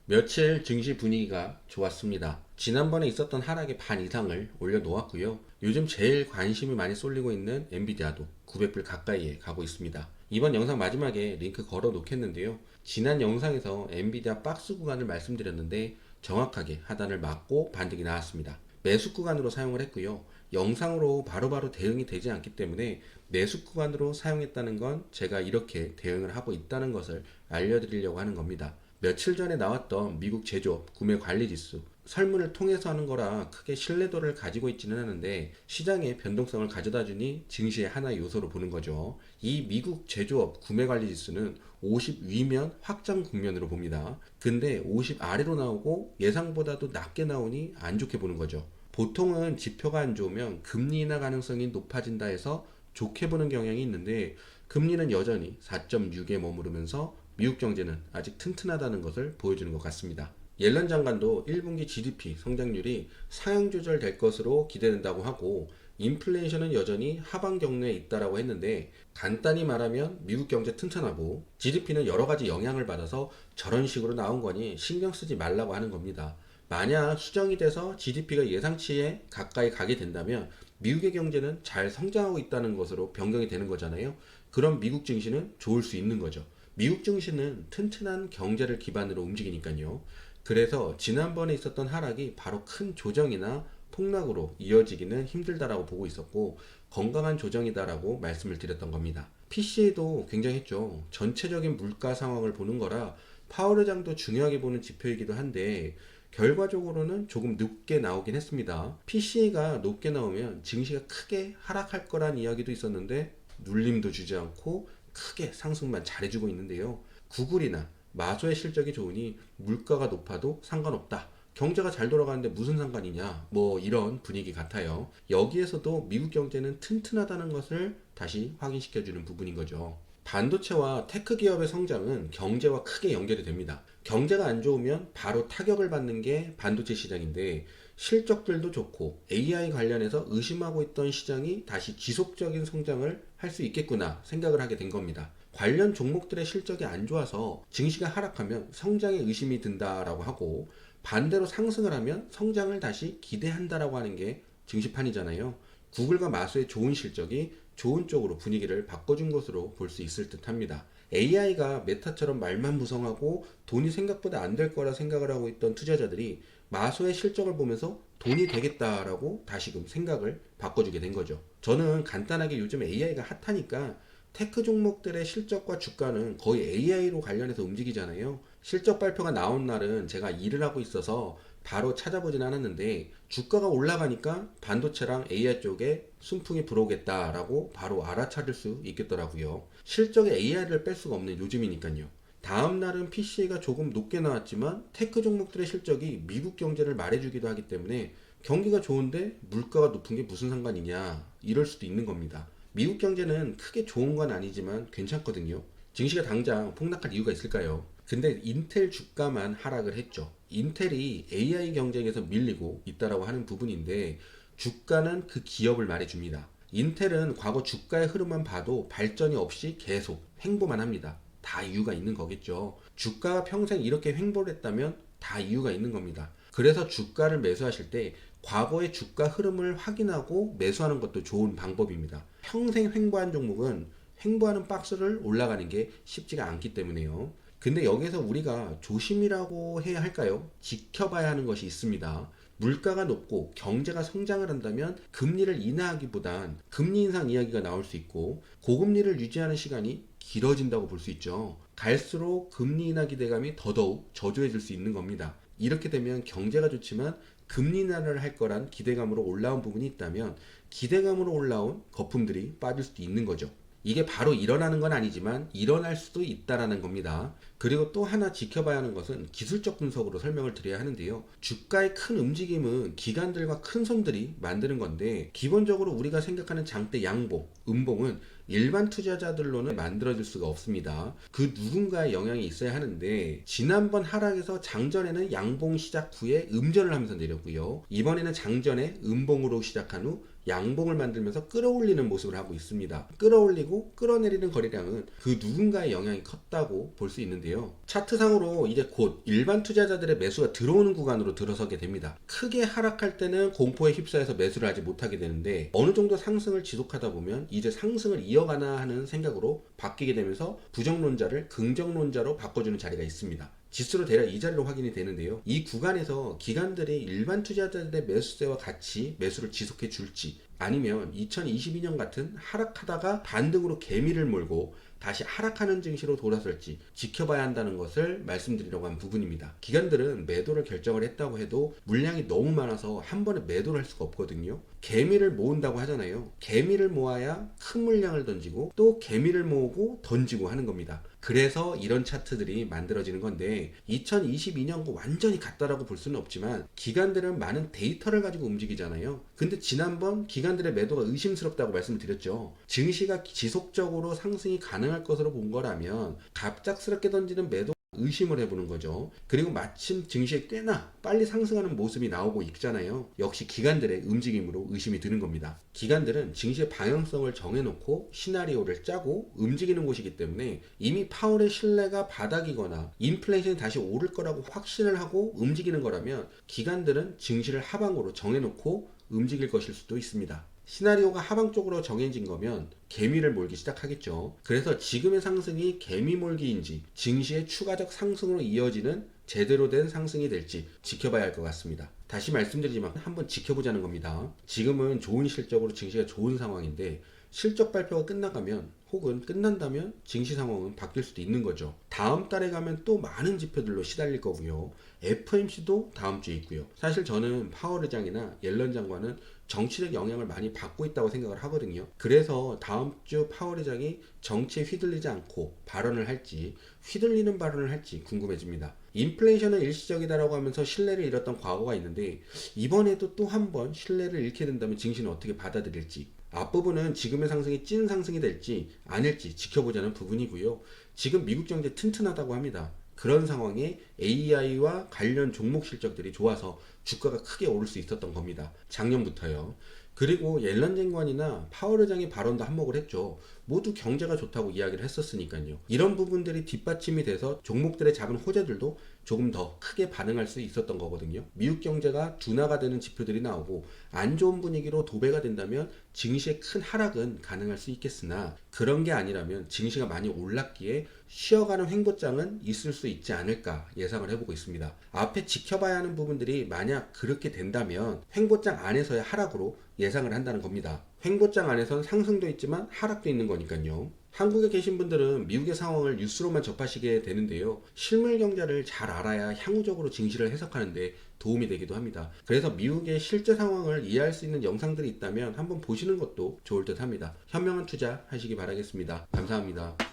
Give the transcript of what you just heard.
며칠 증시 분위기가 좋았습니다. 지난번에 있었던 하락의 반 이상을 올려놓았고요. 요즘 제일 관심이 많이 쏠리고 있는 엔비디아도 900불 가까이에 가고 있습니다. 이번 영상 마지막에 링크 걸어 놓겠는데요. 지난 영상에서 엔비디아 박스 구간을 말씀드렸는데 정확하게 하단을 맞고 반등이 나왔습니다. 매수 구간으로 사용을 했고요. 영상으로 바로바로 대응이 되지 않기 때문에 매수 구간으로 사용했다는 건 제가 이렇게 대응을 하고 있다는 것을 알려드리려고 하는 겁니다. 며칠 전에 나왔던 미국 제조업 구매 관리 지수 설문을 통해서 하는 거라 크게 신뢰도를 가지고 있지는 않은데 시장의 변동성을 가져다 주니 증시의 하나의 요소로 보는 거죠. 이 미국 제조업 구매 관리 지수는 50 위면 확장 국면으로 봅니다. 근데 50 아래로 나오고 예상보다도 낮게 나오니 안 좋게 보는 거죠. 보통은 지표가 안 좋으면 금리 인하 가능성이 높아진다 해서 좋게 보는 경향이 있는데 금리는 여전히 4.6에 머무르면서 미국 경제는 아직 튼튼하다는 것을 보여주는 것 같습니다. 옐런 장관도 1분기 GDP 성장률이 상향 조절될 것으로 기대된다고 하고 인플레이션은 여전히 하방 경로에 있다라고 했는데 간단히 말하면 미국 경제 튼튼하고 GDP는 여러 가지 영향을 받아서 저런 식으로 나온 거니 신경 쓰지 말라고 하는 겁니다. 만약 수정이 돼서 GDP가 예상치에 가까이 가게 된다면 미국의 경제는 잘 성장하고 있다는 것으로 변경이 되는 거잖아요. 그럼 미국 증시는 좋을 수 있는 거죠. 미국 증시는 튼튼한 경제를 기반으로 움직이니까요. 그래서 지난번에 있었던 하락이 바로 큰 조정이나 폭락으로 이어지기는 힘들다라고 보고 있었고 건강한 조정이다라고 말씀을 드렸던 겁니다. PC도 굉장했죠. 전체적인 물가 상황을 보는 거라 파월 의장도 중요하게 보는 지표이기도 한데 결과적으로는 조금 높게 나오긴 했습니다. PC가 높게 나오면 증시가 크게 하락할 거란 이야기도 있었는데 눌림도 주지 않고 크게 상승만 잘해주고 있는데요. 구글이나 마소의 실적이 좋으니 물가가 높아도 상관없다. 경제가 잘 돌아가는데 무슨 상관이냐. 뭐 이런 분위기 같아요. 여기에서도 미국 경제는 튼튼하다는 것을 다시 확인시켜주는 부분인 거죠. 반도체와 테크 기업의 성장은 경제와 크게 연결이 됩니다. 경제가 안 좋으면 바로 타격을 받는 게 반도체 시장인데 실적들도 좋고 AI 관련해서 의심하고 있던 시장이 다시 지속적인 성장을 할 수 있겠구나 생각을 하게 된 겁니다. 관련 종목들의 실적이 안 좋아서 증시가 하락하면 성장에 의심이 든다라고 하고 반대로 상승을 하면 성장을 다시 기대한다라고 하는 게 증시판이잖아요. 구글과 마소의 좋은 실적이 좋은 쪽으로 분위기를 바꿔준 것으로 볼 수 있을 듯 합니다. AI가 메타처럼 말만 무성하고 돈이 생각보다 안 될 거라 생각을 하고 있던 투자자들이 마소의 실적을 보면서 돈이 되겠다라고 다시금 생각을 바꿔주게 된 거죠. 저는 간단하게 요즘 AI가 핫하니까 테크 종목들의 실적과 주가는 거의 AI로 관련해서 움직이잖아요. 실적 발표가 나온 날은 제가 일을 하고 있어서 바로 찾아보진 않았는데 주가가 올라가니까 반도체랑 AI 쪽에 순풍이 불어오겠다라고 바로 알아차릴 수 있겠더라고요. 실적에 AI를 뺄 수가 없는 요즘이니까요. 다음 날은 PC가 조금 높게 나왔지만 테크 종목들의 실적이 미국 경제를 말해주기도 하기 때문에 경기가 좋은데 물가가 높은 게 무슨 상관이냐 이럴 수도 있는 겁니다. 미국 경제는 크게 좋은 건 아니지만 괜찮거든요. 증시가 당장 폭락할 이유가 있을까요? 근데 인텔 주가만 하락을 했죠. 인텔이 AI 경쟁에서 밀리고 있다라고 하는 부분인데 주가는 그 기업을 말해줍니다. 인텔은 과거 주가의 흐름만 봐도 발전이 없이 계속 횡보만 합니다. 다 이유가 있는 거겠죠. 주가가 평생 이렇게 횡보를 했다면 다 이유가 있는 겁니다. 그래서 주가를 매수하실 때 과거의 주가 흐름을 확인하고 매수하는 것도 좋은 방법입니다. 평생 횡보한 종목은 횡보하는 박스를 올라가는 게 쉽지가 않기 때문에요. 근데 여기서 우리가 조심이라고 해야 할까요? 지켜봐야 하는 것이 있습니다. 물가가 높고 경제가 성장을 한다면 금리를 인하하기보단 금리 인상 이야기가 나올 수 있고 고금리를 유지하는 시간이 길어진다고 볼 수 있죠. 갈수록 금리 인하 기대감이 더더욱 저조해질 수 있는 겁니다. 이렇게 되면 경제가 좋지만 금리 인하를 할 거란 기대감으로 올라온 부분이 있다면 기대감으로 올라온 거품들이 빠질 수도 있는 거죠. 이게 바로 일어나는 건 아니지만 일어날 수도 있다라는 겁니다. 그리고 또 하나 지켜봐야 하는 것은 기술적 분석으로 설명을 드려야 하는데요. 주가의 큰 움직임은 기관들과 큰 손들이 만드는 건데 기본적으로 우리가 생각하는 장대 양봉, 음봉은 일반 투자자들로는 만들어질 수가 없습니다. 그 누군가의 영향이 있어야 하는데 지난번 하락에서 장전에는 양봉 시작 후에 음전을 하면서 내렸고요. 이번에는 장전에 음봉으로 시작한 후 양봉을 만들면서 끌어올리는 모습을 하고 있습니다. 끌어올리고 끌어내리는 거래량은 그 누군가의 영향이 컸다고 볼 수 있는데요. 차트상으로 이제 곧 일반 투자자들의 매수가 들어오는 구간으로 들어서게 됩니다. 크게 하락할 때는 공포에 휩싸여서 매수를 하지 못하게 되는데 어느 정도 상승을 지속하다 보면 이제 상승을 이어가나 하는 생각으로 바뀌게 되면서 부정론자를 긍정론자로 바꿔주는 자리가 있습니다. 지수로 대략 이 자리로 확인이 되는데요. 이 구간에서 기관들이 일반 투자자들의 매수세와 같이 매수를 지속해 줄지, 아니면 2022년 같은 하락하다가 반등으로 개미를 몰고 다시 하락하는 증시로 돌아설지 지켜봐야 한다는 것을 말씀드리려고 한 부분입니다. 기관들은 매도를 결정을 했다고 해도 물량이 너무 많아서 한 번에 매도를 할 수가 없거든요. 개미를 모은다고 하잖아요. 개미를 모아야 큰 물량을 던지고 또 개미를 모으고 던지고 하는 겁니다. 그래서 이런 차트들이 만들어지는 건데 2022년과 완전히 같다라고 볼 수는 없지만 기관들은 많은 데이터를 가지고 움직이잖아요. 근데 지난번 기관들의 매도가 의심스럽다고 말씀을 드렸죠. 증시가 지속적으로 상승이 가능할 것으로 본 거라면 갑작스럽게 던지는 매도 의심을 해보는 거죠. 그리고 마침 증시에 꽤나 빨리 상승하는 모습이 나오고 있잖아요. 역시 기관들의 움직임으로 의심이 드는 겁니다. 기관들은 증시의 방향성을 정해놓고 시나리오를 짜고 움직이는 곳이기 때문에 이미 파월의 신뢰가 바닥이거나 인플레이션이 다시 오를 거라고 확신을 하고 움직이는 거라면 기관들은 증시를 하방으로 정해놓고 움직일 것일 수도 있습니다. 시나리오가 하방 쪽으로 정해진 거면 개미를 몰기 시작하겠죠. 그래서 지금의 상승이 개미 몰기인지 증시의 추가적 상승으로 이어지는 제대로 된 상승이 될지 지켜봐야 할 것 같습니다. 다시 말씀드리지만 한번 지켜보자는 겁니다. 지금은 좋은 실적으로 증시가 좋은 상황인데 실적 발표가 끝나가면 혹은 끝난다면 증시 상황은 바뀔 수도 있는 거죠. 다음 달에 가면 또 많은 지표들로 시달릴 거고요. FOMC도 다음 주에 있고요. 사실 저는 파월 의장이나 옐런 장관은 정치적 영향을 많이 받고 있다고 생각을 하거든요. 그래서 다음 주 파월 의장이 정치에 휘둘리지 않고 발언을 할지 휘둘리는 발언을 할지 궁금해집니다. 인플레이션은 일시적이다라고 하면서 신뢰를 잃었던 과거가 있는데 이번에도 또 한 번 신뢰를 잃게 된다면 증시는 어떻게 받아들일지, 앞부분은 지금의 상승이 찐 상승이 될지 아닐지 지켜보자는 부분이고요. 지금 미국 경제 튼튼하다고 합니다. 그런 상황에 AI와 관련 종목 실적들이 좋아서 주가가 크게 오를 수 있었던 겁니다. 작년부터요. 그리고 옐런 장관이나 파월 의장의 발언도 한몫을 했죠. 모두 경제가 좋다고 이야기를 했었으니까요. 이런 부분들이 뒷받침이 돼서 종목들의 작은 호재들도 조금 더 크게 반응할 수 있었던 거거든요. 미국 경제가 둔화가 되는 지표들이 나오고 안 좋은 분위기로 도배가 된다면 증시의 큰 하락은 가능할 수 있겠으나 그런 게 아니라면 증시가 많이 올랐기에 쉬어가는 횡보장은 있을 수 있지 않을까 예상을 해보고 있습니다. 앞에 지켜봐야 하는 부분들이 만약 그렇게 된다면 횡보장 안에서의 하락으로 예상을 한다는 겁니다. 횡보장 안에선 상승도 있지만 하락도 있는 거니까요. 한국에 계신 분들은 미국의 상황을 뉴스로만 접하시게 되는데요. 실물 경제를 잘 알아야 향후적으로 증시를 해석하는데 도움이 되기도 합니다. 그래서 미국의 실제 상황을 이해할 수 있는 영상들이 있다면 한번 보시는 것도 좋을 듯 합니다. 현명한 투자 하시기 바라겠습니다. 감사합니다.